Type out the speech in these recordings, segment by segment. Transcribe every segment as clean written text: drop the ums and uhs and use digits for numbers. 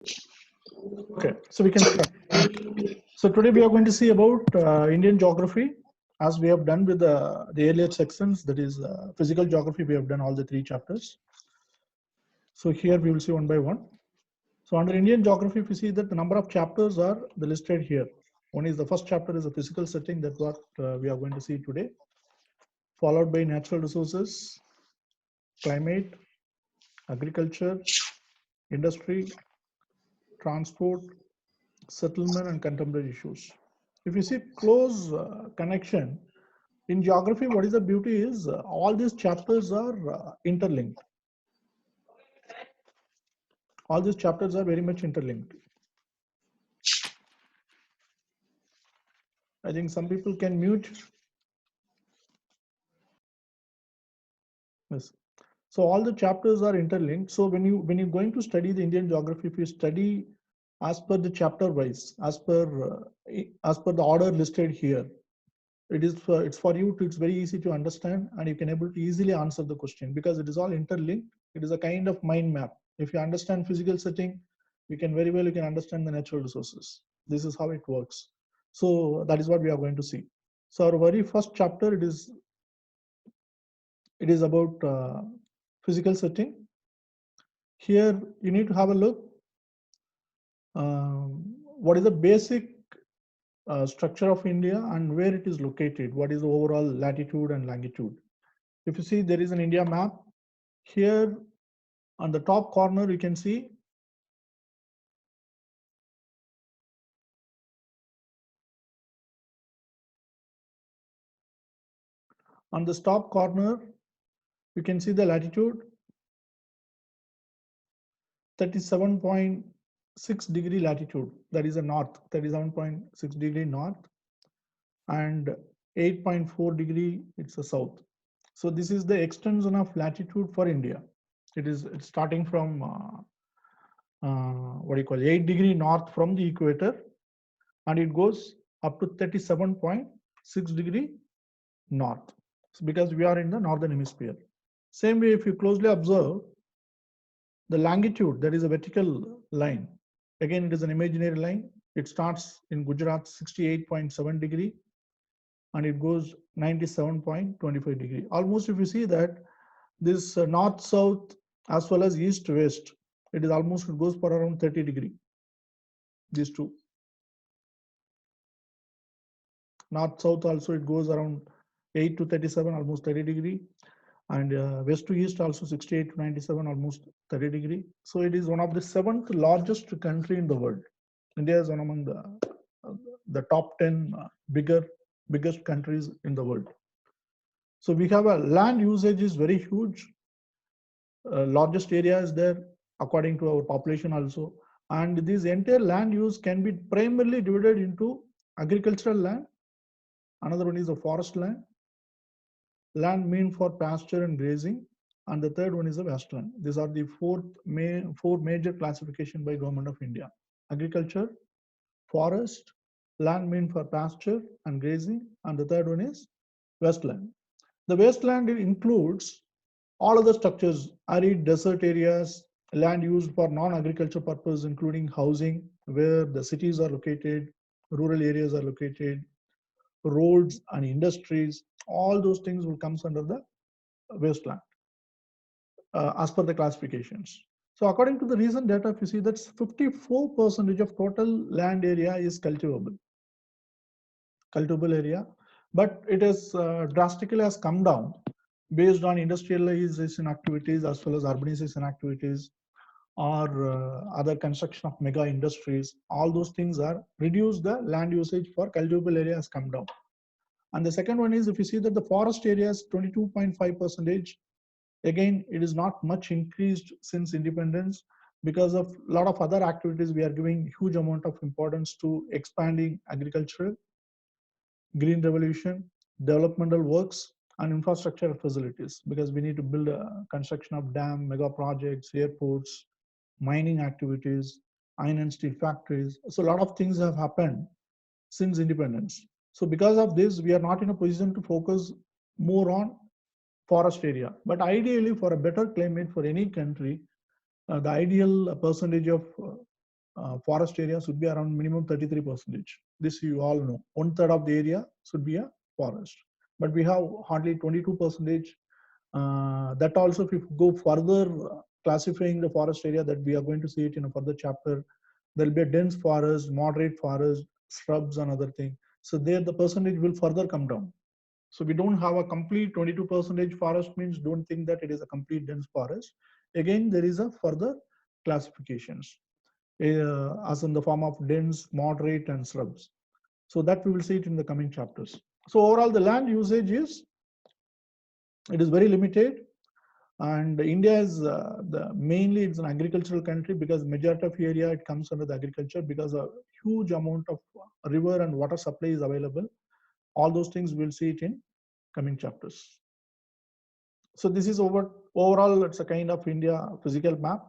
Okay, so we can start. So today we are going to see about Indian geography, as we have done with the earlier sections, that is physical geography. We have done all the 3 chapters. So here we will see one by one. So under Indian geography, if you see that the number of chapters are listed here. One is the first chapter is a physical setting, that's what we are going to see today, followed by natural resources, climate, agriculture, industry, transport, settlement, and contemporary issues. If you see close connection in geography, what is the beauty is all these chapters are interlinked. All these chapters are very much interlinked. I think some people can mute. Yes. So all the chapters are interlinked. So when you're going to study the Indian geography, if you study as per the chapter wise, as per the order listed here, it's for you to, it's very easy to understand, and you can able to easily answer the question because it is all interlinked. It is a kind of mind map. If you understand physical setting, you can very well, you can understand the natural resources. This is how it works. So that is what we are going to see. So our very first chapter, it is about physical setting. Here you need to have a look. What is the basic structure of India and where it is located? What is the overall latitude and longitude? If you see, there is an India map. Here on the top corner, you can see on the top corner, you can see the latitude 37.6 degree latitude. That is a north, 37.6 degree north, and 8.4 degree, it's a south. So this is the extension of latitude for India. It's starting from what do you call 8 degree north from the equator, and it goes up to 37.6 degree north. So because we are in the northern hemisphere. Same way, if you closely observe the longitude, that is a vertical line. Again, it is an imaginary line. It starts in Gujarat 68.7 degree and it goes 97.25 degree. Almost if you see that this north south as well as east west, it is almost, it goes for around 30 degree. These two. North south also it goes around 8 to 37, almost 30 degree, and west to east also 68 to 97, almost 30 degree. So it is one of the 7th largest country in the world. India is one among the top 10 biggest countries in the world. So we have a land usage is very huge. Largest area is there according to our population also, and this entire land use can be primarily divided into agricultural land. Another one is a forest land meant for pasture and grazing, and the third one is a wasteland. These are the four major classification by Government of India: agriculture, forest, land meant for pasture and grazing, and the third one is wasteland. The wasteland includes all other structures: arid desert areas, land used for non-agriculture purpose, including housing, where the cities are located, rural areas are located, roads and industries. All those things will come under the wasteland as per the classifications. So according to the recent data, if you see, that's 54% of total land area is cultivable area, but it is drastically has come down based on industrialization activities as well as urbanization activities, or other construction of mega industries. All those things are reduced, the land usage for cultivable area has come down. And the second one is, if you see that the forest area is 22.5%, again, it is not much increased since independence. Because of a lot of other activities, we are giving huge amount of importance to expanding agriculture, green revolution, developmental works, and infrastructure facilities, because we need to build a construction of dam, mega projects, airports, mining activities, iron and steel factories. So a lot of things have happened since independence. So because of this, we are not in a position to focus more on forest area. But ideally, for a better climate for any country, the ideal percentage of forest area should be around minimum 33%. This you all know. 1/3 of the area should be a forest. But we have hardly 22%. That also, if you go further classifying the forest area, that we are going to see it in a further chapter, there will be a dense forest, moderate forest, shrubs and other things. So there the percentage will further come down. So we don't have a complete 22% forest means don't think that it is a complete dense forest. Again, there is a further classifications as in the form of dense, moderate and shrubs. So that we will see it in the coming chapters. So overall the land usage is, it is very limited, and India is mainly it's an agricultural country because majority of area it comes under the agriculture because a huge amount of river and water supply is available. All those things we'll see it in coming chapters. So this is overall it's a kind of India physical map.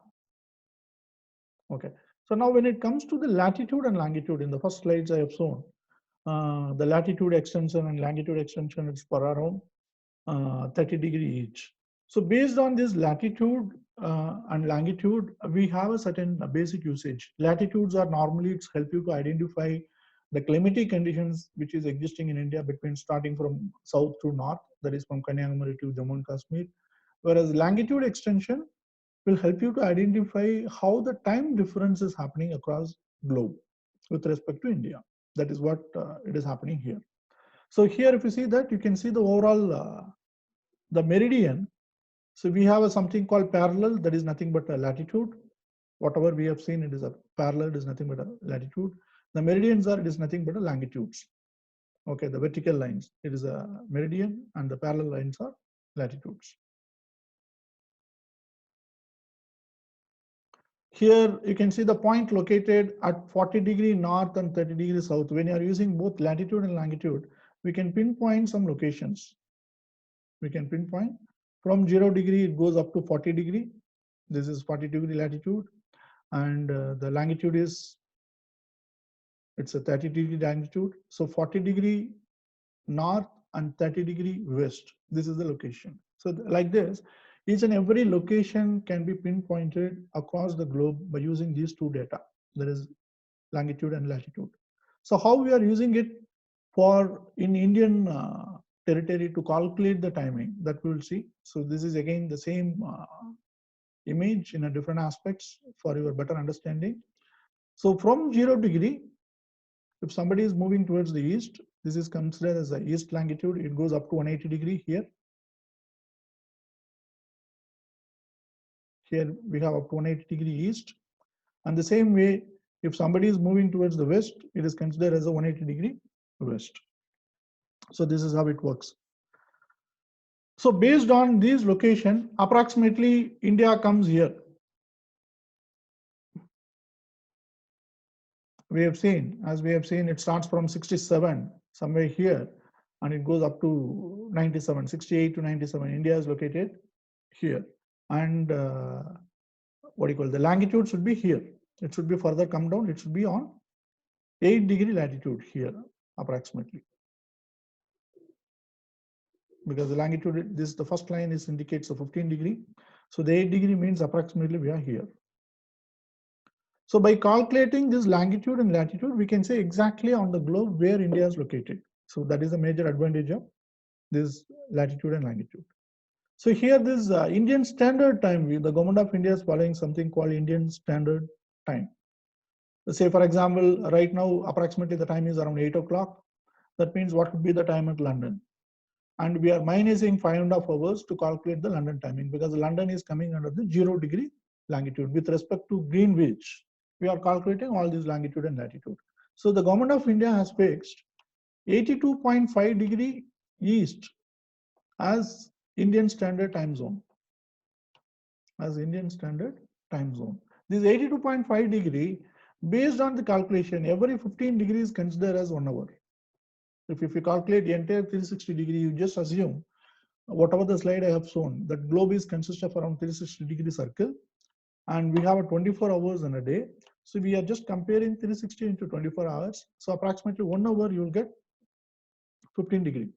Okay. So now when it comes to the latitude and longitude, in the first slides I have shown the latitude extension and longitude extension is for around 30 degree each. So based on this latitude and longitude, we have a certain basic usage. Latitudes are normally it's help you to identify the climatic conditions which is existing in India between starting from south to north, that is from Kanyakumari to Jammu and Kashmir. Whereas longitude extension will help you to identify how the time difference is happening across globe with respect to India. That is what it is happening here. So here, if you see that, you can see the overall the meridian. So we have a something called parallel, that is nothing but a latitude. Whatever we have seen, it is a parallel, it is nothing but a latitude. The meridians are, it is nothing but a longitudes. Okay, the vertical lines, it is a meridian, and the parallel lines are latitudes. Here you can see the point located at 40 degree north and 30 degree south. When you are using both latitude and longitude, we can pinpoint some locations. We can pinpoint from 0 degree, it goes up to 40 degree. This is 40 degree latitude, and the longitude is, it's a 30 degree longitude. So 40 degree north and 30 degree west. This is the location. So like this, each and every location can be pinpointed across the globe by using these two data, that is longitude and latitude. So how we are using it for in Indian territory to calculate the timing, that we will see. So this is again the same image in a different aspects for your better understanding. So from 0 degree, if somebody is moving towards the east, this is considered as the east longitude. It goes up to 180 degree here. Here we have up to 180 degree east. And the same way, if somebody is moving towards the west, it is considered as a 180 degree west. So this is how it works. So based on these location, approximately India comes here. We have seen, as we have seen, it starts from 67 somewhere here, and it goes up to 97, 68 to 97. India is located here, and what do you call, the longitude should be here. It should be further come down. It should be on 8 degree latitude here approximately, because the longitude, this the first line is indicates a 15 degree. So the 8 degree means approximately we are here. So by calculating this longitude and latitude, we can say exactly on the globe where India is located. So that is a major advantage of this latitude and longitude. So here this Indian Standard Time, the government of India is following something called Indian Standard Time. Say for example, right now approximately the time is around 8 o'clock. That means what would be the time at London? And we are minusing 5.5 hours to calculate the London timing, because London is coming under the 0 degree longitude. With respect to Greenwich, we are calculating all these longitude and latitude. So the government of India has fixed 82.5 degree east as Indian Standard Time Zone. As Indian Standard Time Zone. This 82.5 degree, based on the calculation, every 15 degrees considered as 1 hour. If you calculate the entire 360 degree, you just assume whatever the slide I have shown, that globe is consists of around 360 degree circle, and we have a 24 hours in a day. So we are just comparing 360 into 24 hours. So approximately 1 hour you will get 15 degree.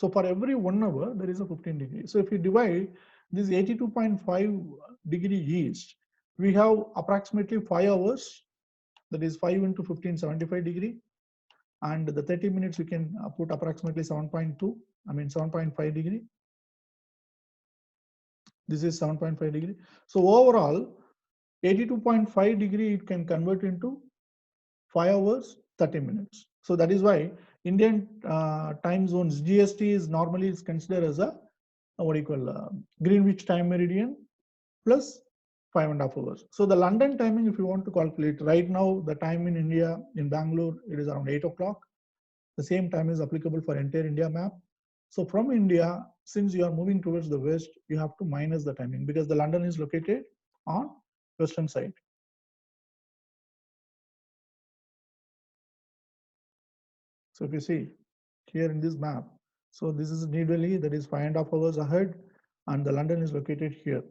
So for every 1 hour there is a 15 degree. So if you divide this 82.5 degree east, we have approximately 5 hours that is 5 into 15, 75 degree. And the 30 minutes you can put approximately 7.2, I mean 7.5 degree. This is 7.5 degree. So overall, 82.5 degree it can convert into 5 hours 30 minutes. So that is why Indian time zones GST is normally is considered as a what do you call Greenwich time meridian plus 5.5 hours. So the London timing, if you want to calculate right now, the time in India in Bangalore it is around 8 o'clock. The same time is applicable for entire India map. So from India, since you are moving towards the west, you have to minus the timing because the London is located on western side. So if you see here in this map, so this is New Delhi, that is 5.5 hours ahead, and the London is located here.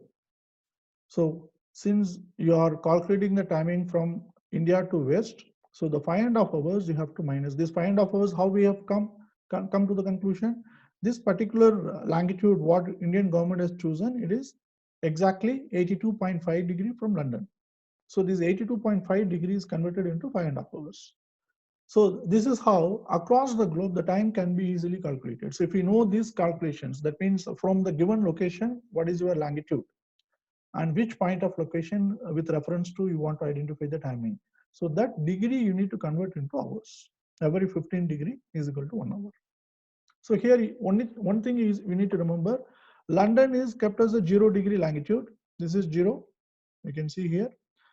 So since you are calculating the timing from India to west, so the 5.5 hours you have to minus this 5.5 hours. How we have come to the conclusion? This particular longitude what Indian government has chosen, it is exactly 82.5 degree from London. So this 82.5 degrees converted into 5.5 hours. So this is how across the globe the time can be easily calculated. So if you know these calculations, that means from the given location, what is your longitude and which point of location with reference to you want to identify the timing. So that degree you need to convert into hours. Every 15 degree is equal to 1 hour. So here only one thing is we need to remember, London is kept as a 0 degree longitude. This is 0, you can see here.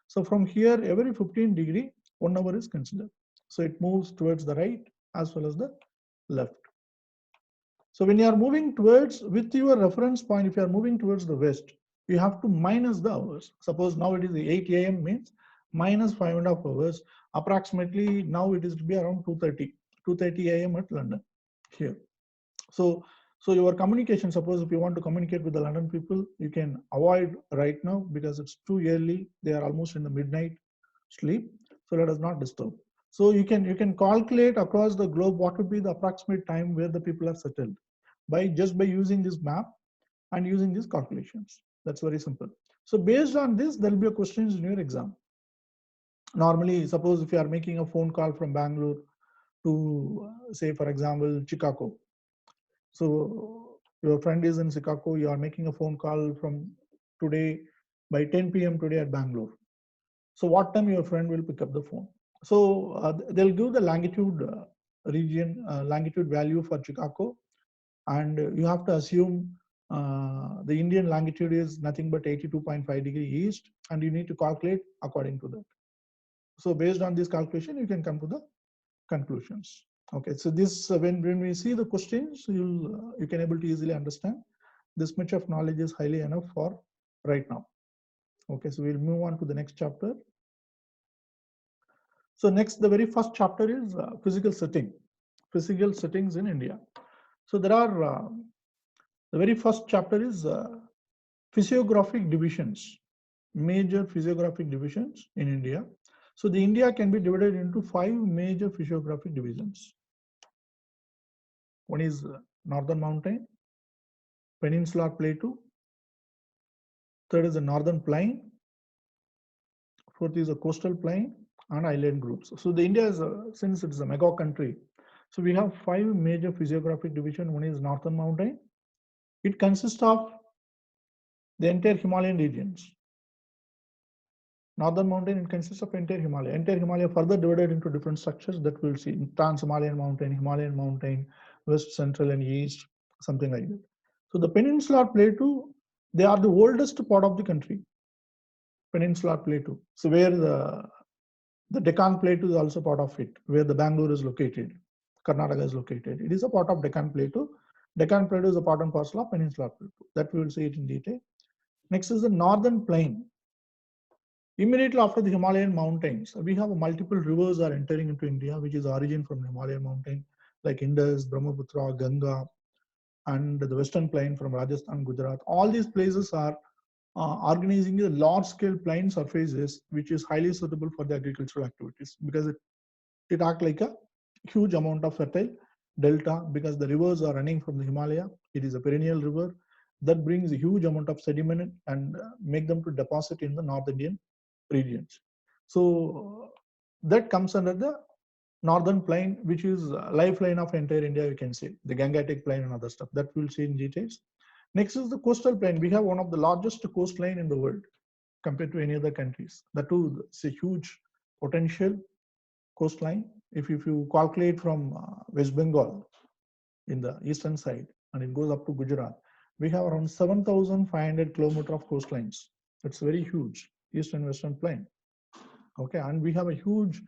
So from here every 15 degree 1 hour is considered. So it moves towards the right as well as the left. So when you are moving towards, with your reference point, if you are moving towards the west, you have to minus the hours. Suppose now it is 8 a.m. means minus 5.5 hours. Approximately now it is to be around 2:30 a.m. at London here. So your communication, suppose if you want to communicate with the London people, you can avoid right now because it's too early. They are almost in the midnight sleep. So let us not disturb. So you can calculate across the globe what would be the approximate time where the people are settled by just by using this map and using these calculations. That's very simple. So based on this, there will be a questions in your exam. Normally, suppose if you are making a phone call from Bangalore to say, for example, Chicago. So your friend is in Chicago, you are making a phone call from today by 10 p.m. today at Bangalore. So what time your friend will pick up the phone? So they'll give the longitude region, longitude value for Chicago, and you have to assume the Indian longitude is nothing but 82.5 degree east, and you need to calculate according to that. So based on this calculation, you can come to the conclusions. Okay, so this when we see the questions, you can able to easily understand. This much of knowledge is highly enough for right now. Okay, so we'll move on to the next chapter. So next, the very first chapter is physical settings in India. So there are the very first chapter is physiographic divisions, major physiographic divisions in India. So the India can be divided into 5 major physiographic divisions. One is Northern Mountain, Peninsular Plateau. Third is the Northern Plain. Fourth is the Coastal Plain and island groups. So the India is, since it is a mega country, so we have 5 major physiographic division. One is Northern Mountain. It consists of the entire Himalayan regions. Northern Mountain, it consists of entire Himalaya. Entire Himalaya further divided into different structures that we'll see. Trans-Himalayan Mountain, Himalayan Mountain, West, Central and East, something like that. So the Peninsular Plateau, they are the oldest part of the country. Peninsular Plateau. So where the Deccan Plateau is also part of it, where the Bangalore is located, Karnataka is located. It is a part of Deccan Plateau. Deccan Plateau is a part and parcel of Peninsular Plateau. That we will see it in detail. Next is the Northern Plain. Immediately after the Himalayan mountains, we have multiple rivers are entering into India, which is origin from the Himalayan mountain, like Indus, Brahmaputra, Ganga, and the Western Plain from Rajasthan, Gujarat. All these places are organizing the large-scale plain surfaces, which is highly suitable for the agricultural activities because it acts like a huge amount of fertile delta because the rivers are running from the Himalaya. It is a perennial river that brings a huge amount of sediment and make them to deposit in the North Indian regions. So that comes under the northern plain, which is lifeline of entire India, you can say, the Gangetic plain and other stuff. That we'll see in details. Next is the coastal plain. We have one of the largest coastline in the world compared to any other countries. That too, it's a huge potential coastline. If you calculate from West Bengal in the eastern side and it goes up to Gujarat, we have around 7,500 kilometers of coastlines. It's very huge, east and western plain. Okay, and we have a huge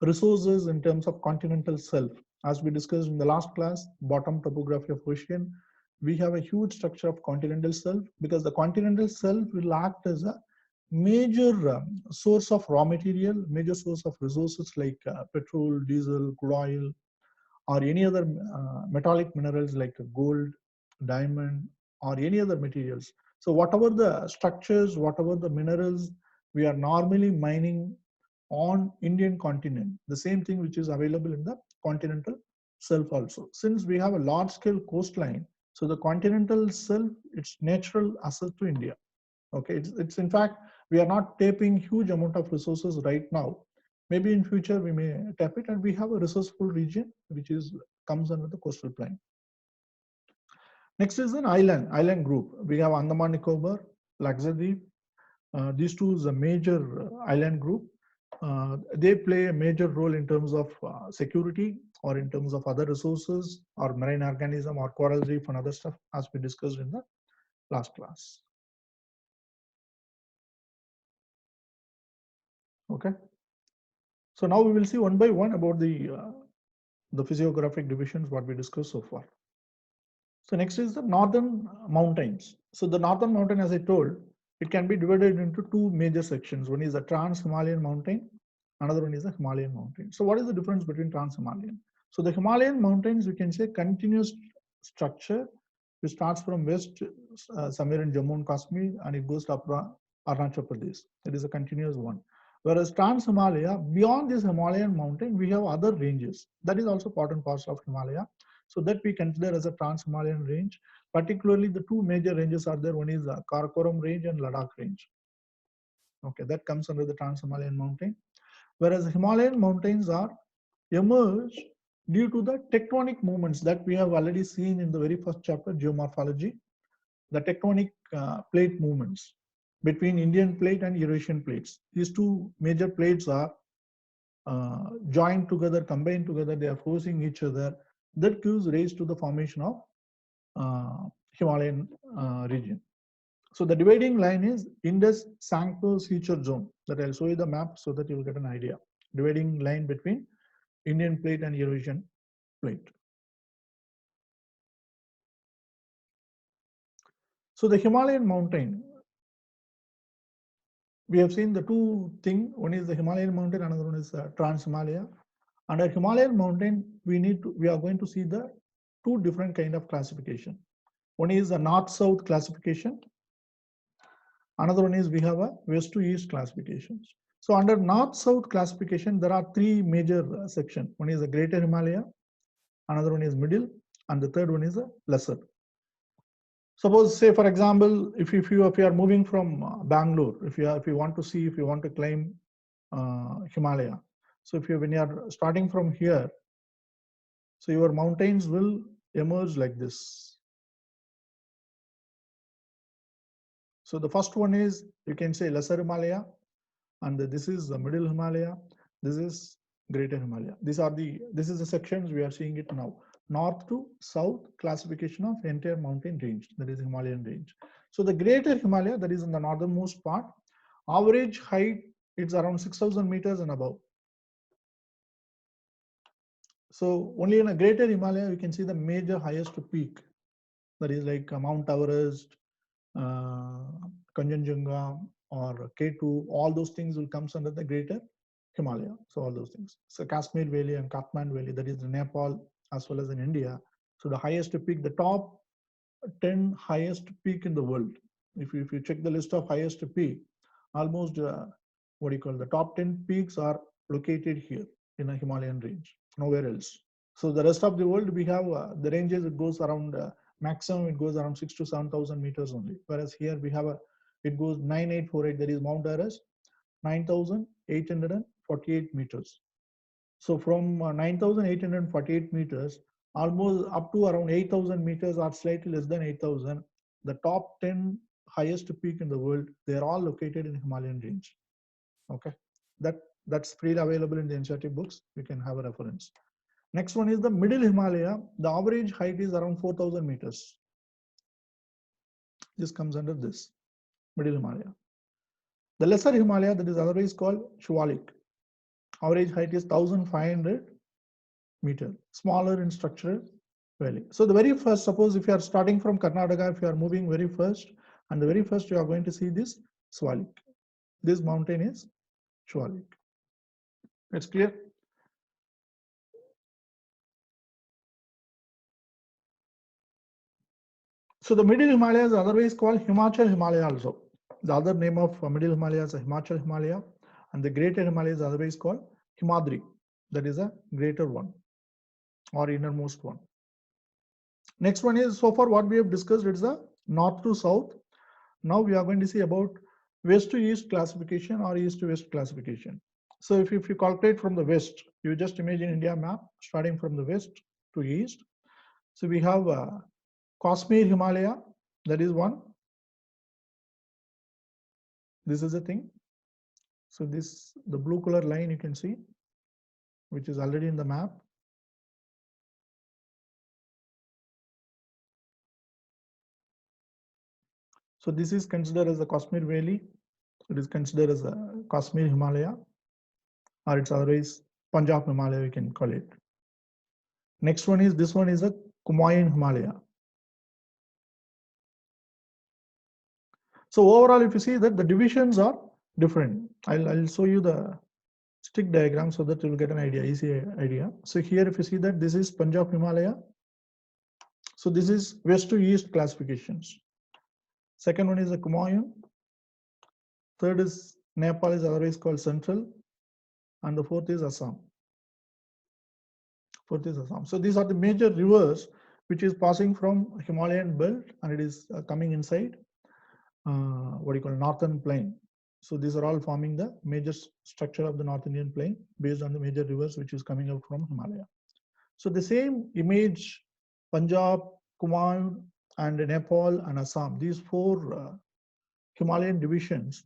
resources in terms of continental shelf. As we discussed in the last class, bottom topography of ocean, we have a huge structure of continental shelf because the continental shelf will act as a major source of raw material, major source of resources like petrol, diesel, crude oil, or any other metallic minerals like gold, diamond, or any other materials. So whatever the structures, whatever the minerals we are normally mining on Indian continent, the same thing which is available in the continental shelf also. Since we have a large scale coastline, so the continental shelf, it's natural asset to India. Okay, it's in fact, we are not tapping huge amount of resources right now. Maybe in future we may tap it, and we have a resourceful region which is comes under the coastal plain. Next is an island group. We have Andaman Nicobar, Lakshadweep. These two is a major island group. They play a major role in terms of security or in terms of other resources or marine organism or coral reef and other stuff, as we discussed in the last class. Okay. So now we will see one by one about the physiographic divisions what we discussed so far. So next is the northern mountains. So the northern mountain, as I told, it can be divided into two major sections. One is the Trans-Himalayan mountain, another one is the Himalayan mountain. So what is the difference between Trans-Himalayan? So the Himalayan mountains, we can say continuous structure, which starts from west, somewhere in Jammu and Kashmir, and it goes to Arunachal Pradesh. It is a continuous one. Whereas Trans-Himalaya, beyond this Himalayan mountain, we have other ranges. That is also part and parcel of Himalaya. So that we consider as a Trans-Himalayan range. Particularly the two major ranges are there. One is the Karakoram range and Ladakh range. Okay, that comes under the Trans-Himalayan mountain. Whereas Himalayan mountains are emerged due to the tectonic movements that we have already seen in the very first chapter, geomorphology, the tectonic plate movements between Indian plate and Eurasian plates. These two major plates are joined together, combined together, they are forcing each other. That gives rise to the formation of Himalayan region. So the dividing line is Indus Sangpo Feature Zone. That I'll show you the map so that you will get an idea. Dividing line between Indian plate and Eurasian plate. So the Himalayan mountain, we have seen the two things. One is the Himalayan mountain, another one is Trans-Himalaya. Under Himalayan mountain, we are going to see the two different kind of classification. One is the north-south classification. Another one is we have a west to east classifications. So under north-south classification, there are three major sections. One is the Greater Himalaya, another one is middle, and the third one is a lesser. Suppose, say for example, if you are moving from Bangalore, if you want to climb Himalaya. So when you are starting from here, so your mountains will emerge like this. So the first one is, you can say, Lesser Himalaya, and this is the Middle Himalaya, this is Greater Himalaya. This is the sections we are seeing it now. North to south classification of entire mountain range, that is Himalayan range. So the Greater Himalaya, that is in the northernmost part, average height is around 6,000 meters and above. So only in a Greater Himalaya you can see the major highest peak, that is like Mount Everest, Kanchenjunga or K2, all those things will come under the Greater Himalaya. So all those things. So Kashmir Valley and Kathmandu Valley, that is in Nepal as well as in India. So the highest peak, the top 10 highest peak in the world. If you check the list of highest peak, almost the top 10 peaks are located here in a Himalayan range, nowhere else. So the rest of the world, we have the ranges, it goes around maximum, it goes around 6,000 to 7,000 meters only. Whereas here we have it goes 9,848, that is Mount Everest, 9,850 9,848 meters. So from 9,848 meters, almost up to around 8,000 meters or slightly less than 8,000, the top 10 highest peak in the world, they are all located in Himalayan range. Okay, that's freely available in the NCERT books. You can have a reference. Next one is the middle Himalaya. The average height is around 4,000 meters. This comes under this middle Himalaya. The lesser Himalaya, that is otherwise called Shivalik. Average height is 1,500 meter, smaller in structure valley. So the very first, suppose if you are starting from Karnataka, if you are moving very first, and the very first you are going to see this Shivalik. This mountain is Shivalik. It's clear? So the middle Himalaya is otherwise called Himachal Himalaya also. The other name of middle Himalaya is Himachal Himalaya, and the greater Himalaya is otherwise called Himadri. That is a greater one or innermost one. Next one is, so far what we have discussed, it's the north to south. Now we are going to see about west to east classification or east to west classification. So if you calculate from the west, you just imagine India map starting from the west to east. So we have Kashmir Himalaya, that is one. This is the thing. So this, the blue color line you can see, which is already in the map. So this is considered as the Kashmir Valley. It is considered as a Kashmir Himalaya, or it's otherwise Punjab Himalaya, we can call it. Next one is, this one is a Kumayan Himalaya. So overall, if you see that the divisions are different, I'll show you the stick diagram so that you'll get an idea, easy idea. So here, if you see that this is Punjab Himalaya. So this is west to east classifications. Second one is the Kumayan. Third is Nepal, is otherwise called Central. And the fourth is Assam. Fourth is Assam. So these are the major rivers which is passing from Himalayan belt, and it is coming inside what you call northern plain. So these are all forming the major structure of the North Indian plain based on the major rivers which is coming out from Himalaya. So the same image, Punjab, Kumaon, and Nepal and Assam, these four Himalayan divisions,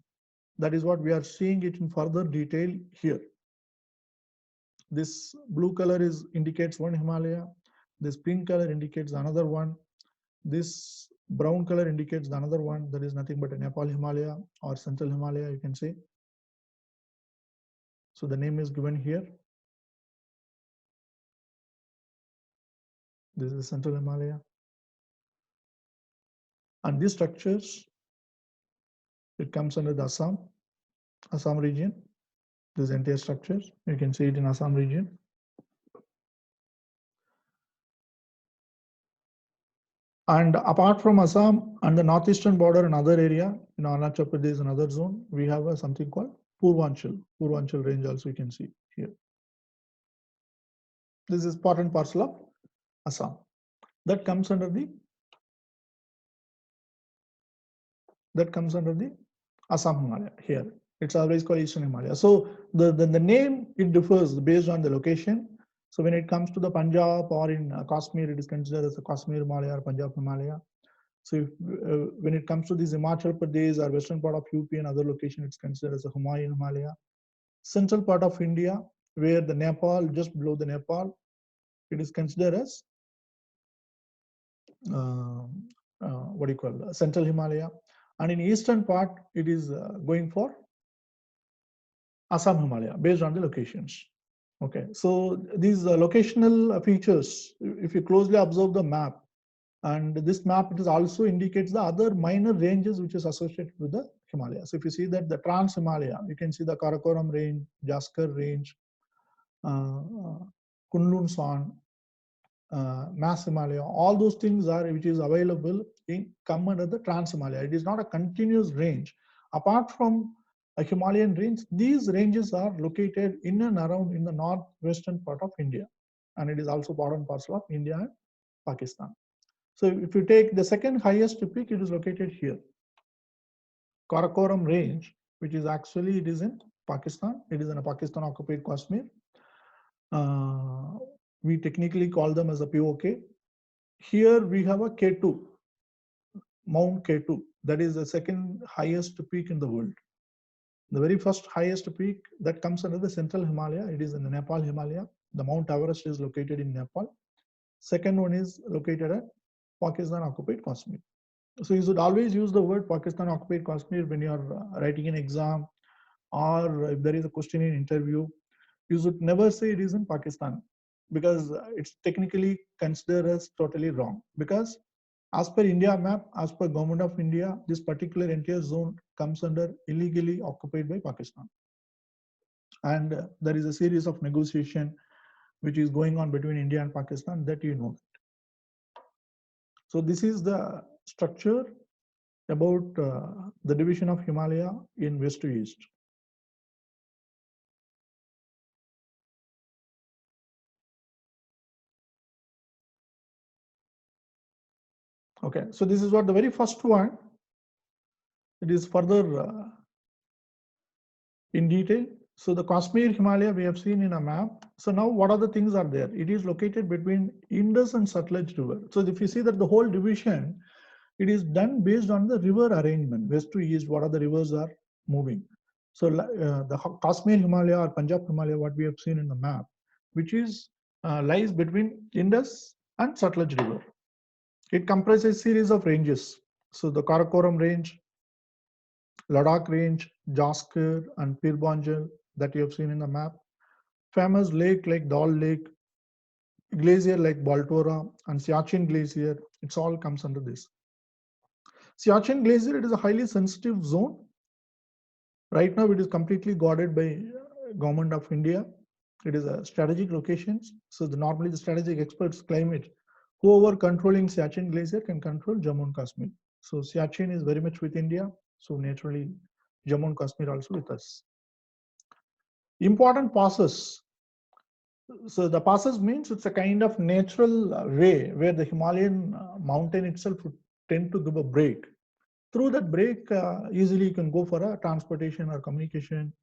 that is what we are seeing it in further detail here. This blue color indicates one Himalaya. This pink color indicates another one. This brown color indicates another one. That is nothing but a Nepal Himalaya or Central Himalaya, you can say. So the name is given here. This is Central Himalaya. And these structures, it comes under the Assam region. This entire structures, you can see it in Assam region. And apart from Assam and the northeastern border, another area in Arunachal Pradesh, another zone, we have something called Purvanchal range also, you can see here. This is part and parcel of Assam. That comes under the Assam Himalaya here. It's always called Eastern Himalaya. So the name, it differs based on the location. So when it comes to the Punjab or in Kashmir, it is considered as a Kashmir Himalaya or Punjab Himalaya. So if, when it comes to this Himachal Pradesh or western part of UP and other location, it's considered as a Humayun Himalaya. Central part of India, where the Nepal, just below the Nepal, it is considered as what do you call Central Himalaya. And in eastern part, it is going for Assam Himalaya based on the locations. Okay, so these locational features, if you closely observe the map, and this map, it is also indicates the other minor ranges which is associated with the Himalaya. So if you see that the Trans Himalaya, you can see the Karakoram range, Jaskar range, Kunlun San, Mass Himalaya, all those things are which is available in come under the Trans Himalaya. It is not a continuous range. Apart from a Himalayan range, these ranges are located in and around in the northwestern part of India, and it is also part and parcel of India and Pakistan. So if you take the second highest peak, it is located here, Karakoram range, which is actually it is in Pakistan. It is in a Pakistan occupied Kashmir. We technically call them as a POK. Here we have a K2, Mount K2. That is the second highest peak in the world. The very first highest peak that comes under the central Himalaya, it is in the Nepal Himalaya. The Mount Everest is located in Nepal. Second one is located at Pakistan occupied Kashmir. So you should always use the word Pakistan occupied Kashmir when you are writing an exam, or if there is a question in interview. You should never say it is in Pakistan, because it's technically considered as totally wrong. Because as per India map, as per Government of India, this particular entire zone comes under illegally occupied by Pakistan. And there is a series of negotiation which is going on between India and Pakistan, that you know. So this is the structure about the division of Himalaya in west to east. Okay, so this is what the very first one. It is further in detail. So the Kashmir Himalaya we have seen in a map. So now what are the things are there? It is located between Indus and Sutlej River. So if you see that the whole division, it is done based on the river arrangement, west to east, what are the rivers are moving. So the Kashmir Himalaya or Punjab Himalaya, what we have seen in the map, which is lies between Indus and Sutlej River. It comprises a series of ranges. So the Karakoram range, Ladakh range, Jaskar and Pir Panjal that you have seen in the map. Famous lake like Dal Lake, glacier like Baltora and Siachen Glacier, it's all comes under this. Siachen Glacier, it is a highly sensitive zone. Right now it is completely guarded by Government of India. It is a strategic locations. So normally the strategic experts claim it. Whoever controlling Siachen Glacier can control Jammu and Kashmir. So Siachen is very much with India. So naturally Jammu and Kashmir also with us. Important passes. So the passes means it's a kind of natural way where the Himalayan mountain itself would tend to give a break. Through that break, easily you can go for a transportation or communication,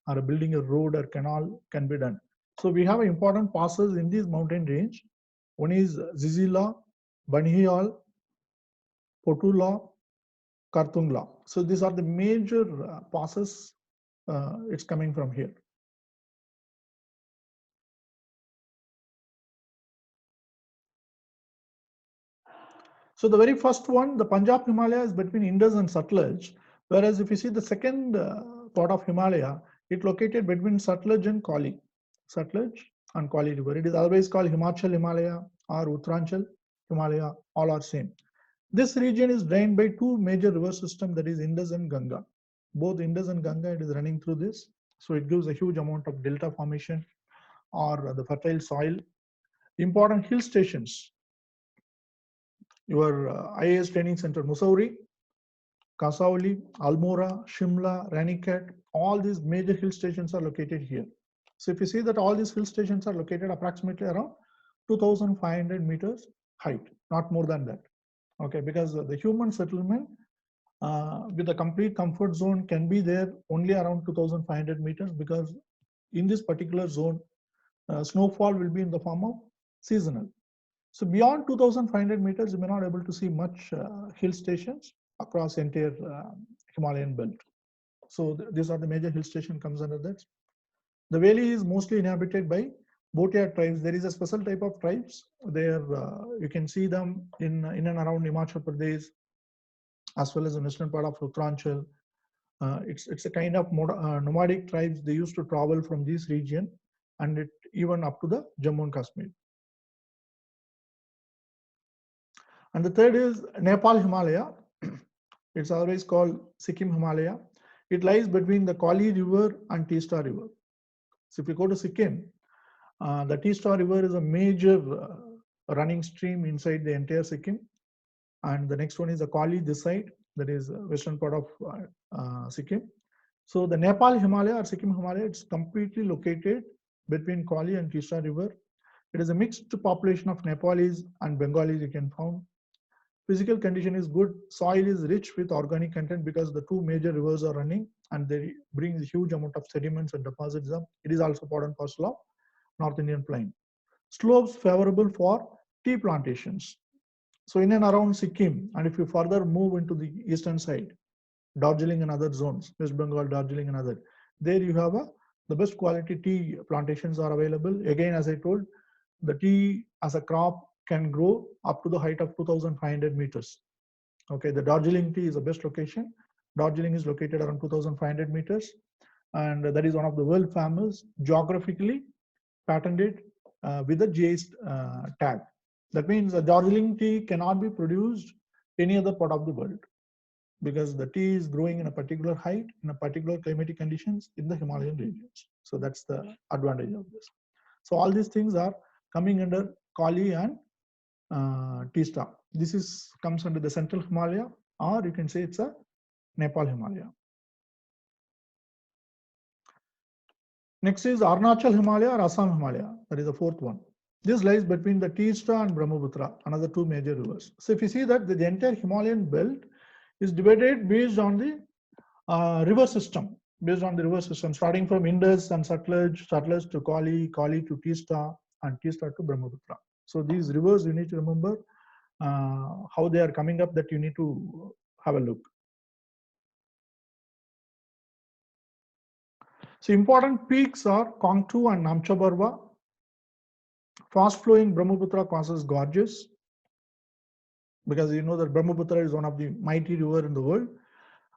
or building a road or canal can be done. So we have important passes in this mountain range. One is Zizila, Banhial, Potula, Kartungla. So these are the major passes. It's coming from here. So the very first one, the Punjab Himalaya, is between Indus and Sutlej. Whereas if you see the second part of Himalaya, it located between Sutlej and Kali. Sutlej and Kali River. It is always called Himachal Himalaya or Uttaranchal Himalaya, all are same. This region is drained by two major river systems, that is Indus and Ganga. Both Indus and Ganga, it is running through this. So it gives a huge amount of delta formation or the fertile soil. Important hill stations. Your IAS training center, Mussoorie, Kasauli, Almora, Shimla, Raniket, all these major hill stations are located here. So if you see that all these hill stations are located approximately around 2,500 meters height, not more than that. Okay, because the human settlement with a complete comfort zone can be there only around 2,500 meters, because in this particular zone, snowfall will be in the form of seasonal. So beyond 2,500 meters, you may not able to see much hill stations across entire Himalayan belt. So these are the major hill station comes under that. The valley is mostly inhabited by Bhotia tribes. There is a special type of tribes. There you can see them in and around Himachal Pradesh, as well as the western part of Uttaranchal. It's a kind of nomadic tribes. They used to travel from this region and it even up to the Jammu and Kashmir. And the third is Nepal Himalaya. It's always called Sikkim Himalaya. It lies between the Kali River and Teesta River. So if you go to Sikkim, the Teesta River is a major running stream inside the entire Sikkim. And the next one is the Kali this side, that is western part of Sikkim. So the Nepal Himalaya or Sikkim Himalaya, it's completely located between Kali and Teesta River. It is a mixed population of Nepalis and Bengalis you can find. Physical condition is good. Soil is rich with organic content because the two major rivers are running and they bring a huge amount of sediments and deposits up. It is also part and parcel of North Indian plain. Slopes favorable for tea plantations. So in and around Sikkim, and if you further move into the eastern side, Darjeeling and other zones, West Bengal, Darjeeling and other, there you have the best quality tea plantations are available. Again, as I told, the tea as a crop can grow up to the height of 2,500 meters. Okay, the Darjeeling tea is the best location. Darjeeling is located around 2,500 meters, and that is one of the world famous, geographically patented with a GIS tag. That means the Darjeeling tea cannot be produced any other part of the world, because the tea is growing in a particular height, in a particular climatic conditions in the Himalayan regions. So that's the advantage of this. So all these things are coming under Kali and Teesta. This is comes under the central Himalaya, or you can say it's a Nepal Himalaya. Next is Arunachal Himalaya or Assam Himalaya. That is the fourth one. This lies between the Teesta and Brahmaputra, another two major rivers. So if you see that the entire Himalayan belt is divided based on the river system, starting from Indus and Sutlej to Kali, Kali to Teesta, and Teesta to Brahmaputra. So these rivers you need to remember how they are coming up, that you need to have a look. So important peaks are Kongtu and Namcha Barwa. Fast flowing Brahmaputra causes gorges, because you know that Brahmaputra is one of the mighty river in the world,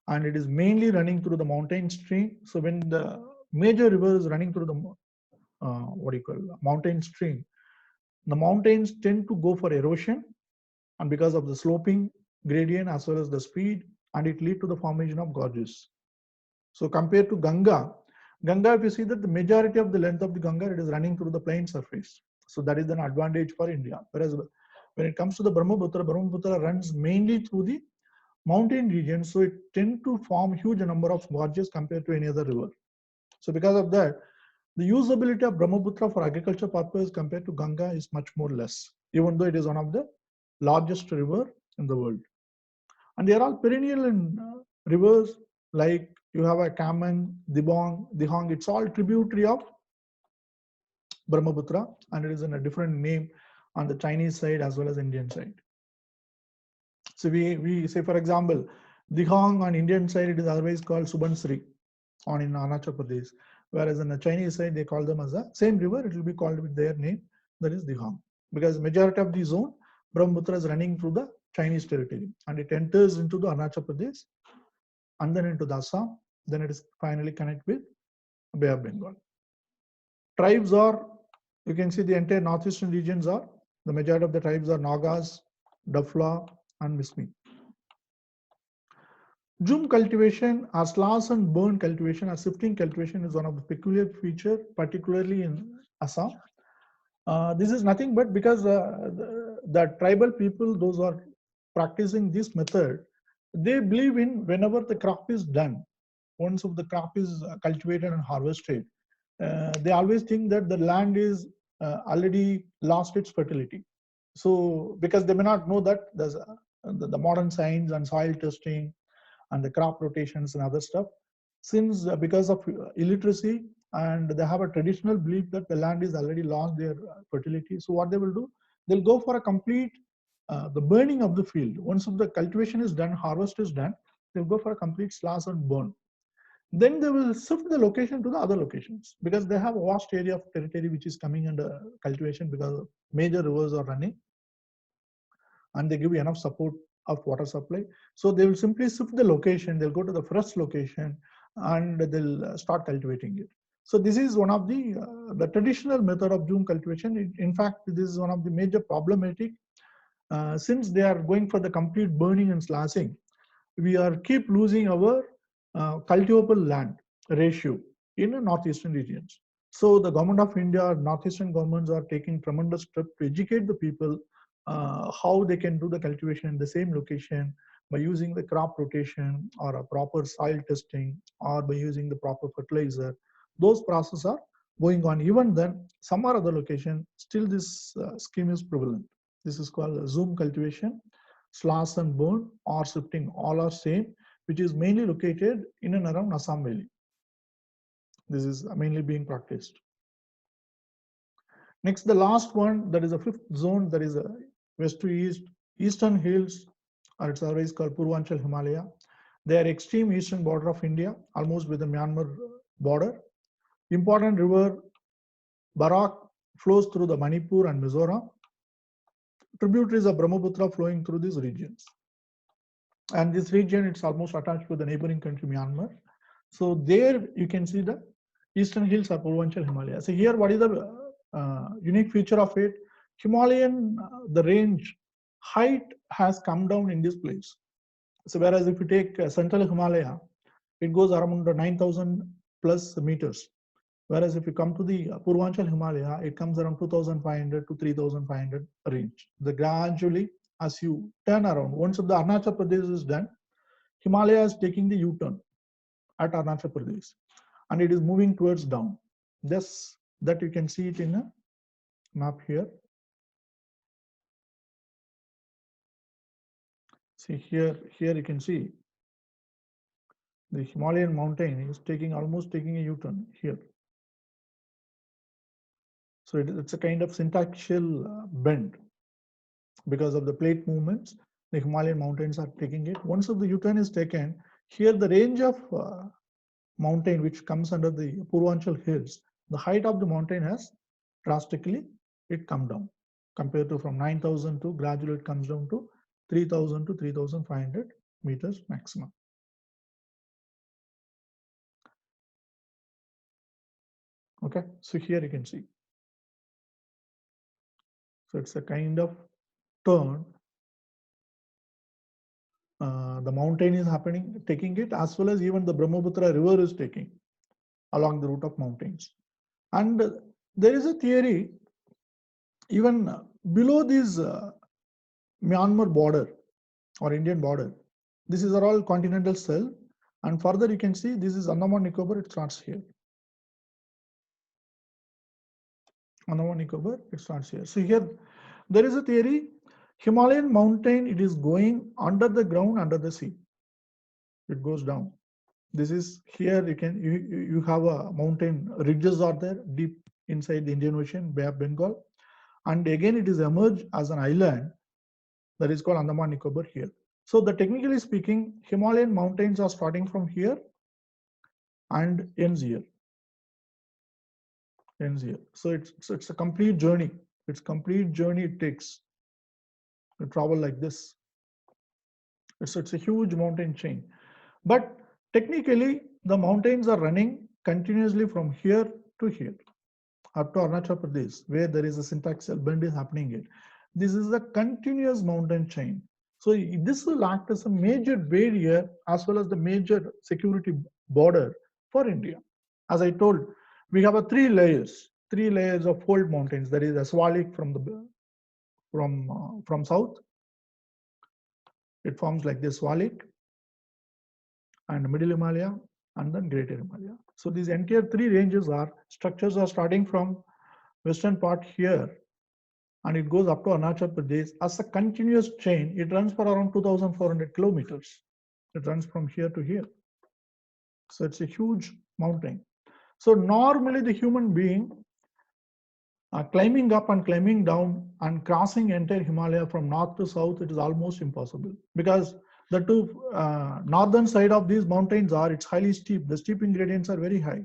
and it is mainly running through the mountain stream. So when the major river is running through the mountain stream, the mountains tend to go for erosion, and because of the sloping gradient as well as the speed, and it lead to the formation of gorges. So compared to Ganga, if you see that the majority of the length of the Ganga, it is running through the plain surface. So that is an advantage for India. Whereas when it comes to the Brahmaputra runs mainly through the mountain region, so it tends to form huge number of gorges compared to any other river. So because of that, the usability of Brahmaputra for agriculture purpose compared to Ganga is much more less, even though it is one of the largest river in the world. And they are all perennial in rivers, like you have a Kaman, Dihong, it's all tributary of Brahmaputra, and it is in a different name on the Chinese side as well as Indian side. So we say, for example, Dihong on Indian side, it is otherwise called Subansri on in Arunachal Pradesh, whereas on the Chinese side, they call them as the same river, it will be called with their name, that is Dihong. Because majority of the zone, Brahmaputra is running through the Chinese territory, and it enters into the Arunachal Pradesh, and then into the Assam, then it is finally connected with Bay of Bengal. Tribes are, you can see the entire northeastern regions are, the majority of the tribes are Nagas, Dafla, and Mismi. Jhum cultivation or slash and burn cultivation or shifting cultivation is one of the peculiar feature, particularly in Assam. This is nothing but because the tribal people, those who are practicing this method, they believe in whenever the crop is done, once of the crop is cultivated and harvested, they always think that the land is already lost its fertility. So because they may not know that there's the modern science and soil testing and the crop rotations and other stuff, since because of illiteracy, and they have a traditional belief that the land is already lost their fertility. So what they will do, they'll go for a complete the burning of the field. Once the cultivation is done, harvest is done, they'll go for a complete slash and burn. Then they will shift the location to the other locations, because they have a vast area of territory which is coming under cultivation, because major rivers are running and they give enough support of water supply. So they will simply shift the location, they'll go to the fresh location and they'll start cultivating it. So this is one of the traditional method of Jhum cultivation. In fact, this is one of the major problematic since they are going for the complete burning and slashing. We are keep losing our cultivable land ratio in the northeastern regions. So the government of India, northeastern governments are taking tremendous steps to educate the people how they can do the cultivation in the same location by using the crop rotation or a proper soil testing, or by using the proper fertilizer. Those processes are going on. Even then, some other location, still this scheme is prevalent. This is called Jhum cultivation, slash and burn or shifting, all are same. which is mainly located in and around Assam Valley. This is mainly being practiced. Next, the last one, that is a fifth zone, that is a west to east, eastern hills, or it's always called Purvanchal Himalaya. They are extreme eastern border of India, almost with the Myanmar border. Important river Barak flows through the Manipur and Mizoram. Tributaries of Brahmaputra flowing through these regions. And this region, it's almost attached to the neighboring country, Myanmar. So there you can see the eastern hills of Purvanchal Himalaya. So here, what is the unique feature of it? Himalayan, the range height has come down in this place. So whereas if you take central Himalaya, it goes around 9,000 plus meters. Whereas if you come to the Purvanchal Himalaya, it comes around 2,500 to 3,500 range. The gradually, as you turn around, once the Arunachal Pradesh is done, Himalaya is taking the U-turn at Arunachal Pradesh, and it is moving towards down. This that you can see it in a map here. See here you can see the Himalayan mountain is almost taking a U-turn here. So it's a kind of syntactial bend because of the plate movements. The Himalayan mountains are taking it. Once the U-turn is taken, here the range of mountain which comes under the Purvanchal hills, the height of the mountain has drastically come down compared to from 9,000 to gradually it comes down to 3,000 to 3,500 meters maximum. Okay, so here you can see. So it's a kind of turn. The mountain is taking it, as well as even the Brahmaputra river is taking along the route of mountains. And there is a theory, even below this Myanmar border or Indian border, this is all continental shelf, and further you can see this is Andaman Nicobar, it starts here. Andaman Nicobar, it starts here. So here there is a theory, Himalayan mountain, it is going under the ground, under the sea. It goes down. This is here you have a mountain ridges are there deep inside the Indian Ocean, Bay of Bengal, and again it is emerged as an island that is called Andaman Nicobar here. So the technically speaking, Himalayan mountains are starting from here and ends here. So it's a complete journey. It's complete journey it takes to travel like this. It's a huge mountain chain. But technically, the mountains are running continuously from here to here, up to Arunachal Pradesh, where there is a syntactical bend is happening here. This is a continuous mountain chain. So this will act as a major barrier as well as the major security border for India. As I told, we have a three layers of fold mountains. There is Aswalik from south. It forms like this Swalik, and Middle Himalaya, and then Greater Himalaya. So these entire three ranges structures are starting from western part here, and it goes up to Arunachal Pradesh as a continuous chain. It runs for around 2,400 kilometers. It runs from here to here. So it's a huge mountain. So normally the human being climbing up and climbing down and crossing entire Himalaya from north to south, it is almost impossible, because the two northern side of these mountains it's highly steep. The steeping gradients are very high.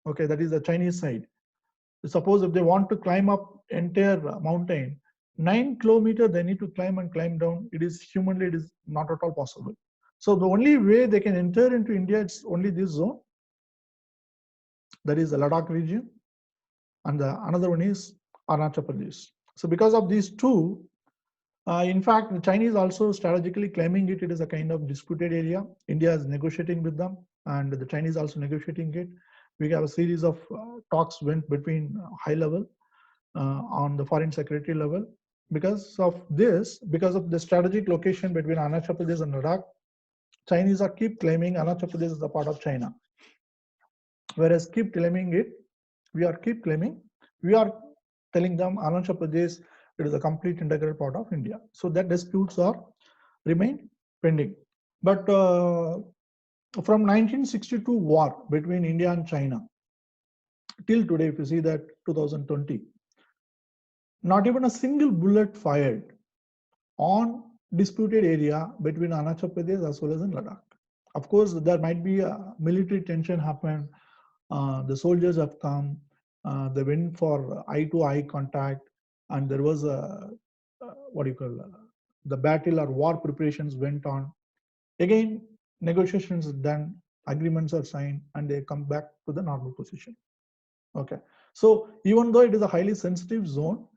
Okay, that is the Chinese side. Suppose if they want to climb up entire mountain, 9 kilometers they need to climb and climb down. It is not at all possible. So the only way they can enter into India, it's only this zone. That is the Ladakh region. And another one is Arunachal Pradesh. So because of these two, in fact, the Chinese also strategically claiming it is a kind of disputed area. India is negotiating with them, and the Chinese also negotiating it. We have a series of talks went between high level on the foreign secretary level. Because of the strategic location between Arunachal Pradesh and Ladakh, Chinese keep claiming Arunachal Pradesh is a part of China. Whereas we are telling them Arunachal Pradesh, it is a complete integral part of India. So that disputes remain pending. But from 1962 war between India and China till today, if you see that 2020, not even a single bullet fired on disputed area between Arunachal Pradesh as well as in Ladakh. Of course, there might be a military tension happen. The soldiers have come. They went for eye-to-eye contact, and there was a what do you call the battle or war preparations went on. Again, negotiations are done, agreements are signed, and they come back to the normal position. Okay, so even though it is a highly sensitive zone,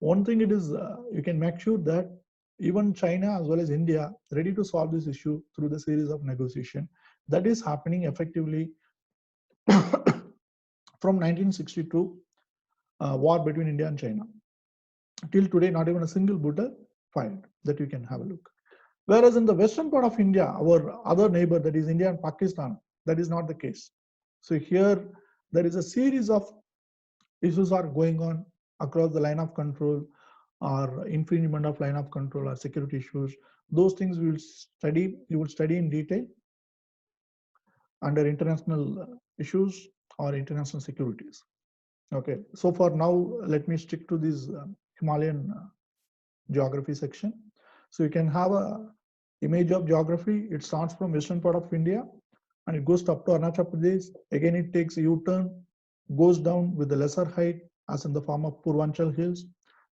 one thing it is you can make sure that even China as well as India ready to solve this issue through the series of negotiation that is happening effectively from 1962 war between India and China till today. Not even a single bullet fired that you can have a look. Whereas in the western part of India, our other neighbor, that is India and Pakistan, that is not the case. So here there is a series of issues are going on across the line of control or infringement of line of control or security issues. Those things we will study, you will study in detail under international issues or international securities. Okay, so for now, let me stick to this Himalayan geography section. So you can have a image of geography. It starts from western part of India and it goes up to Arunachal Pradesh. Again, it takes a U-turn, goes down with the lesser height as in the form of Purvanchal Hills.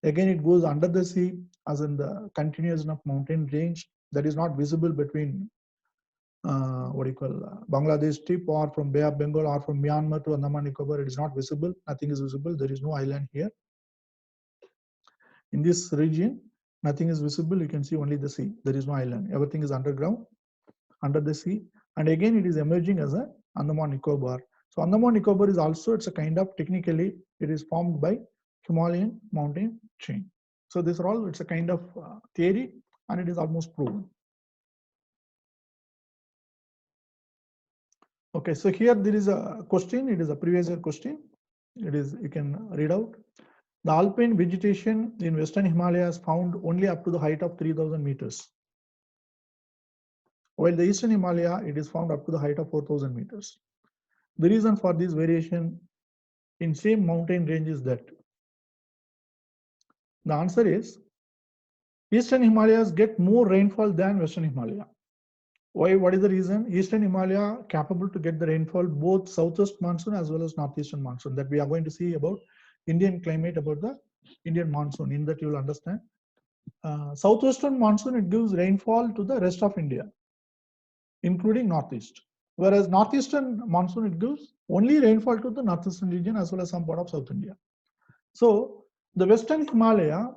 Again, it goes under the sea as in the continuation of mountain range that is not visible between what do you call Bangladesh tip or from Bay of Bengal or from Myanmar to Andaman Nicobar. It is not visible. Nothing is visible. There is no island here. In this region, nothing is visible. You can see only the sea. There is no island. Everything is underground, under the sea. And again, it is emerging as a Andaman Nicobar. So Andaman Nicobar is also, it's a kind of, technically, it is formed by Himalayan mountain chain. So this are all, it's a kind of theory and it is almost proven. Okay, so here there is a question. It is a previous year question. It is, you can read out. The alpine vegetation in Western Himalayas found only up to the height of 3,000 meters. While the Eastern Himalaya, it is found up to the height of 4,000 meters. The reason for this variation in same mountain range is that the answer is Eastern Himalayas get more rainfall than Western Himalaya. Why? What is the reason? Eastern Himalaya capable to get the rainfall both southwest monsoon as well as northeastern monsoon, that we are going to see about Indian climate, about the Indian monsoon. In that you will understand. Southwestern monsoon, it gives rainfall to the rest of India, including northeast. Whereas northeastern monsoon, it gives only rainfall to the northeastern region as well as some part of South India. So the Western Himalaya,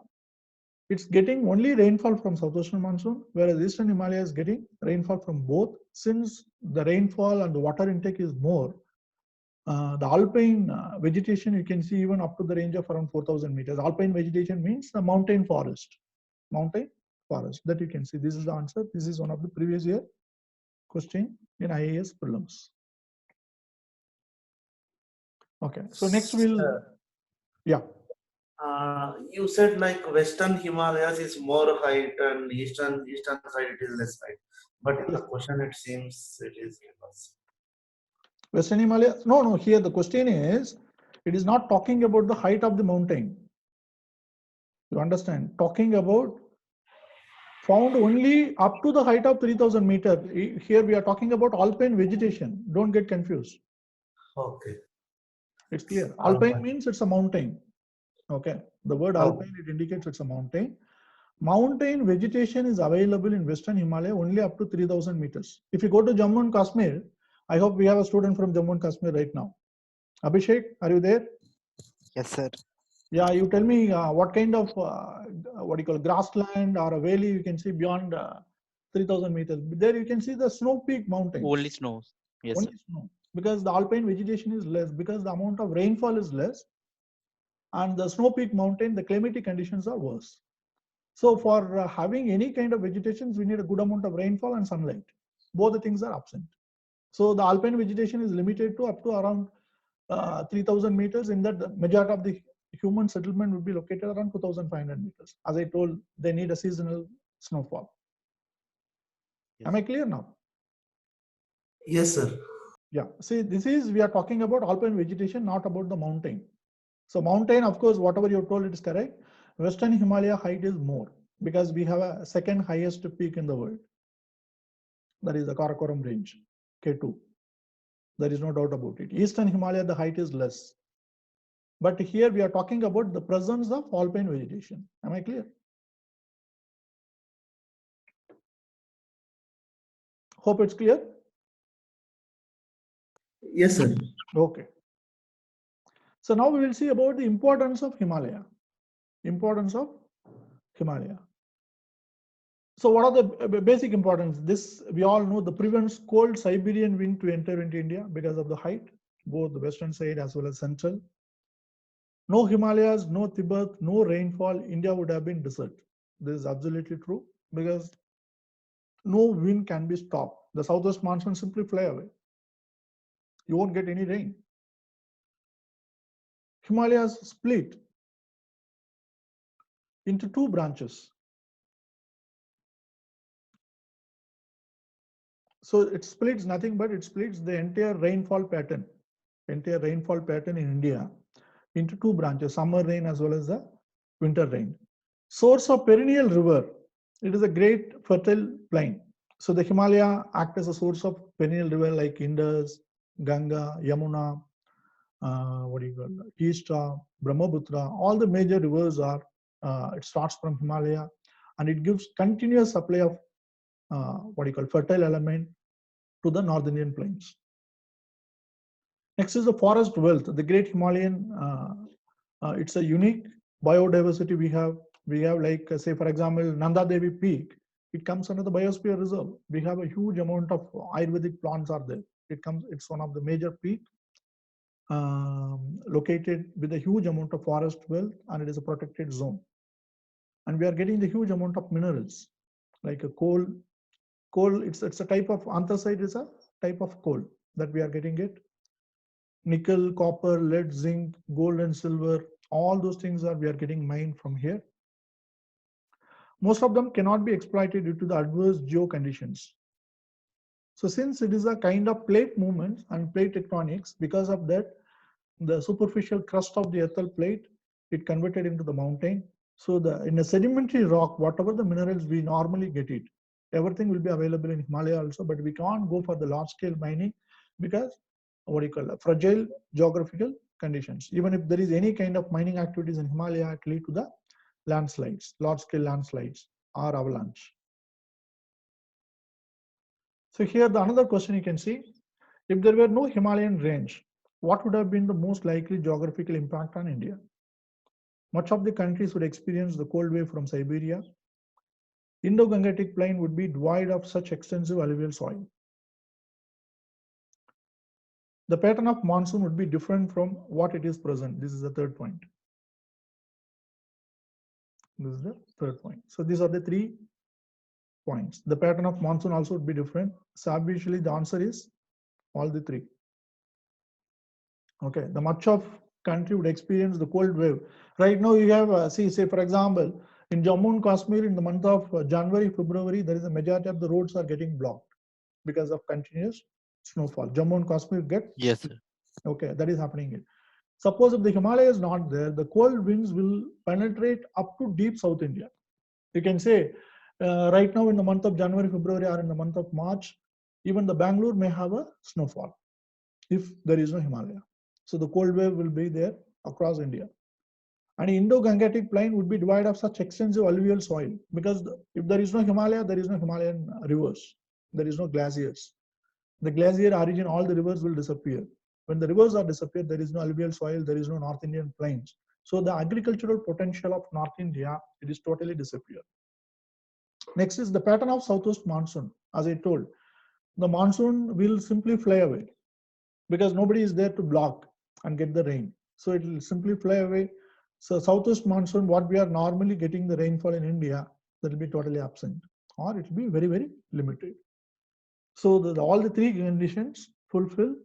it's getting only rainfall from southwestern monsoon, whereas Eastern Himalaya is getting rainfall from both. Since the rainfall and the water intake is more, the alpine vegetation, you can see even up to the range of around 4,000 meters. Alpine vegetation means the mountain forest. Mountain forest that you can see. This is the answer. This is one of the previous year question in IAS prelims. Okay, so next we'll, yeah. You said like Western Himalayas is more height and Eastern side it is less height. But in the question it seems it is reverse. Western Himalayas, no, here the question is, it is not talking about the height of the mountain. You understand? Talking about found only up to the height of 3,000 meters. Here we are talking about alpine vegetation. Don't get confused. Okay. It's clear. Alpine means it's a mountain. Okay. The word alpine, it indicates it's a mountain. Mountain vegetation is available in Western Himalaya only up to 3,000 meters. If you go to Jammu and Kashmir, I hope we have a student from Jammu and Kashmir right now. Abhishek, are you there? Yes, sir. Yeah, you tell me what kind of what do you call grassland or a valley you can see beyond 3,000 meters. There you can see the snow peak mountains. Only snow. Yes, only sir. snow, because the alpine vegetation is less, because the amount of rainfall is less, and the snow peak mountain, the climatic conditions are worse. So for having any kind of vegetations, we need a good amount of rainfall and sunlight. Both the things are absent. So the alpine vegetation is limited to up to around 3,000 meters. In that, the majority of the human settlement would be located around 2,500 meters. As I told, they need a seasonal snowfall. Am I clear now? Yes, sir. Yeah. See, we are talking about alpine vegetation, not about the mountain. So mountain, of course, whatever you told, it is correct. Western Himalaya height is more because we have a second highest peak in the world. That is the Karakoram range, K2. There is no doubt about it. Eastern Himalaya, the height is less. But here we are talking about the presence of alpine vegetation. Am I clear? Hope it's clear. Yes, sir. Okay. So now we will see about the importance of Himalaya. Importance of Himalaya. So what are the basic importance? This we all know the prevents cold Siberian wind to enter into India because of the height, both the western side as well as central. No Himalayas, no Tibet, no rainfall, India would have been desert. This is absolutely true because no wind can be stopped. The southwest monsoon simply fly away. You won't get any rain. Himalayas split into two branches. So it splits nothing but it splits the entire rainfall pattern in India into two branches, summer rain as well as the winter rain. Source of perennial river. It is a great fertile plain. So the Himalaya act as a source of perennial river like Indus, Ganga, Yamuna, Teesta, Brahmaputra. All the major rivers are, it starts from Himalaya and it gives continuous supply of fertile element to the North Indian plains. Next is the forest wealth. The Great Himalayan, it's a unique biodiversity we have. We have like, say, for example, Nanda Devi Peak. It comes under the biosphere reserve. We have a huge amount of Ayurvedic plants are there. It's one of the major peak located with a huge amount of forest wealth, and it is a protected zone. And we are getting the huge amount of minerals like a coal. It's a type of anthracite is a type of coal that we are getting it. Nickel, copper, lead, zinc, gold and silver, all those things we are getting mined from here. Most of them cannot be exploited due to the adverse geo conditions. So since it is a kind of plate movement and plate tectonics, because of that, the superficial crust of the earth plate, it converted into the mountain. So in a sedimentary rock, whatever the minerals we normally get it, everything will be available in Himalaya also, but we can't go for the large scale mining because fragile geographical conditions. Even if there is any kind of mining activities in Himalaya, it lead to the landslides, large scale landslides or avalanche. So here another question you can see, if there were no Himalayan range, what would have been the most likely geographical impact on India? Much of the countries would experience the cold wave from Siberia. Indo-Gangetic plain would be devoid of such extensive alluvial soil. The pattern of monsoon would be different from what it is present. This is the third point. This is the third point. So these are the 3 points. The pattern of monsoon also would be different. So obviously the answer is all the 3. Okay, the much of country would experience the cold wave. Right now you have, say for example, in Jammu and Kashmir in the month of January, February, there is a majority of the roads are getting blocked because of continuous snowfall. Jammu and Kashmir get, Yes, sir. okay, that is happening here. Suppose if the Himalaya is not there, the cold winds will penetrate up to deep South India. You can say right now in the month of January, February, or in the month of March, even the Bangalore may have a snowfall if there is no Himalaya. So the cold wave will be there across India. And Indo-Gangetic plain would be devoid of such extensive alluvial soil because if there is no Himalaya, there is no Himalayan rivers. There is no glaciers. The glacier origin, all the rivers will disappear. When the rivers are disappeared, there is no alluvial soil, there is no North Indian plains. So the agricultural potential of North India, it is totally disappeared. Next is the pattern of southwest monsoon. As I told, the monsoon will simply fly away because nobody is there to block and get the rain. So it will simply fly away. So southwest monsoon, what we are normally getting the rainfall in India, that will be totally absent or it will be very, very limited. So all the 3 conditions fulfill,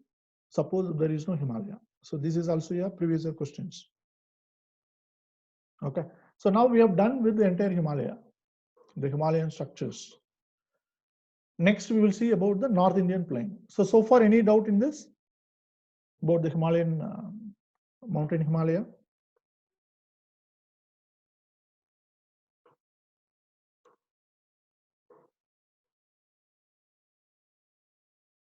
suppose there is no Himalaya. So this is also your previous year questions. Okay. So now we have done with the entire Himalaya, the Himalayan structures. Next, we will see about the North Indian plain. So far, any doubt in this? About the Himalayan mountain Himalaya?